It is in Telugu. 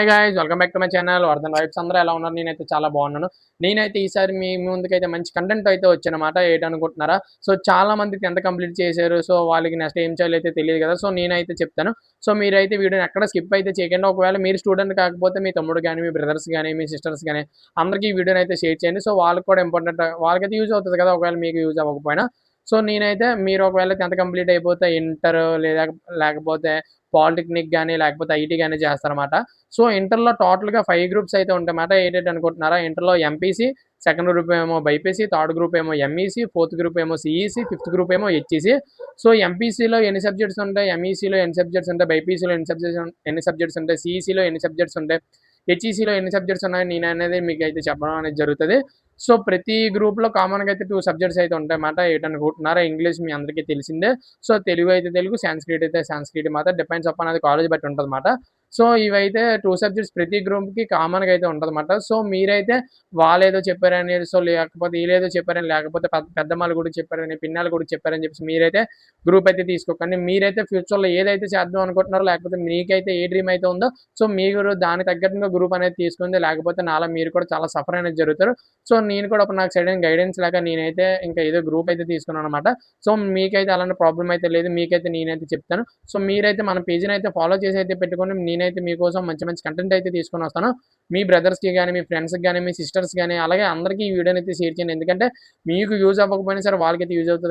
Hi guys, welcome back to my channel Vardhan vibes. అందరూ ఎలా ఉన్నారు? నేనైతే చాలా బాగున్నాను. నేనైతే ఈసారి మీ ముందుకైతే మంచి కంటెంట్ అయితే వచ్చానమాట. ఏంటనుకుంటున్నారా? సో చాలా మంది 10th కంప్లీట్ చేశారు. సో వాళ్ళకి నెక్స్ట్ ఏం చేయాలో అయితే తెలియదు కదా. సో నేనైతే చెప్తాను. సో మీరైతే వీడియోని ఎక్కడ స్కిప్ అయితే చేయకండి. ఒకవేళ మీరు స్టూడెంట్ కాకపోతే మీ తమ్ముడు కానీ, మీ బ్రదర్స్ కానీ, మీ సిస్టర్స్ కానీ అందరికీ ఈ వీడియోని అయితే షేర్ చేయండి. సో వాళ్ళకి కూడా ఇంపార్టెంట్, వాళ్ళకైతే యూజ్ అవుతుంది కదా, ఒకవేళ మీకు యూజ్ అవ్వకపోయినా. సో నేనైతే మీరు ఒకవేళ 10th కంప్లీట్ అయిపోతే ఇంటర్ లేకపోతే పాలిటెక్నిక్ గానీ, లేకపోతే ఐటీ గానీ చేస్తారన్నమాట. సో ఇంటర్‌లో టోటల్‌గా 5 గ్రూప్స్ అయితే ఉంటాయన్నమాట. ఏంటేంటి అనుకుంటున్నారా? ఇంటర్‌లో ఎంపీసీ, సెకండ్ గ్రూప్ ఏమో బైపీసీ, థర్డ్ గ్రూప్ ఏమో ఎంఈసీ, ఫోర్త్ గ్రూప్ ఏమో సీఈసీ, ఫిఫ్త్ గ్రూప్ ఏమో హెచ్ఈసీ. సో ఎంపీసీలో ఎన్ని సబ్జెక్ట్స్ ఉంటాయి? ఎంఈసీలో ఎన్ని సబ్జెక్ట్స్ ఉంటాయి? బైపీసీలో ఎన్ని సబ్జెక్ట్స్ ఉంటాయి? సీఈసీలో ఎన్ని సబ్జెక్ట్స్ ఉంటాయి? హెచ్ఈసీలో ఎన్ని సబ్జెక్ట్స్ ఉన్నాయో నేననేది మీకైతే చెప్పడం అనేది జరుగుతది. సో ప్రతి గ్రూప్‌లో కామన్‌గా అయితే 2 సబ్జెక్ట్స్ అయితే ఉంటాయన్నమాట. ఏంటనుకుంటున్నారా? ఇంగ్లీష్ మీ అందరికీ తెలిసిందే. సో తెలుగు అయితే తెలుగు, సాంస్క్రిట్ అయితే సాంస్క్రిట్ మాట. డిపెండ్స్ అపాన్ అది కాలేజ్ బట్టి ఉంటదన్నమాట. సో ఇవైతే 2 సబ్జెక్ట్స్ ప్రతి గ్రూప్‌కి కామన్‌గా అయితే ఉంటదన్నమాట. సో మీరైతే వాళ్ళేదో చెప్పారని, సో లేకపోతే ఈళ్ళేదో చెప్పారని, లేకపోతే పెద్దమ్మల గురించి చెప్పారని, పిన్నాల గురించి చెప్పారని చెప్పేసి మీరైతే గ్రూప్ అయితే తీసుకోకండి. మీరైతే ఫ్యూచర్‌లో ఏదైతే చేద్దాం అనుకుంటున్నారో, లేకపోతే మీకైతే ఏ డ్రీమ్ అయితే ఉందో, సో మీరు దానికి తగ్గట్టుగా గ్రూప్ అనేది తీసుకోండి. లేకపోతే నాలా మీరు కూడా చాలా సఫర్ అనేది జరుగుతారు. సో నేను కూడా అప్పుడు నాకు సరైన గైడెన్స్ లేక నేనైతే ఇంకా ఏదో గ్రూప్ అయితే తీసుకున్నాననమాట. సో మీకైతే అలాంటి ప్రాబ్లమ్ అయితే లేదు. మీకైతే నేనైతే చెప్తాను. సో మీరైతే మన పేజ్‌ని అయితే ఫాలో చేసి అయితే పెట్టుకోండి. నేనైతే మీకోసం మంచి మంచి కంటెంట్ అయితే తీసుకొనొస్తాను. మీ బ్రదర్స్‌కి గాని, మీ ఫ్రెండ్స్‌కి గాని, మీ సిస్టర్స్ గాని అలాగే అందరికీ ఈ వీడియోని అయితే షేర్ చేయండి. ఎందుకంటే మీకు యూజ్ అవ్వకపోయినా సరే వాళ్ళకైతే యూజ్ అవుతది.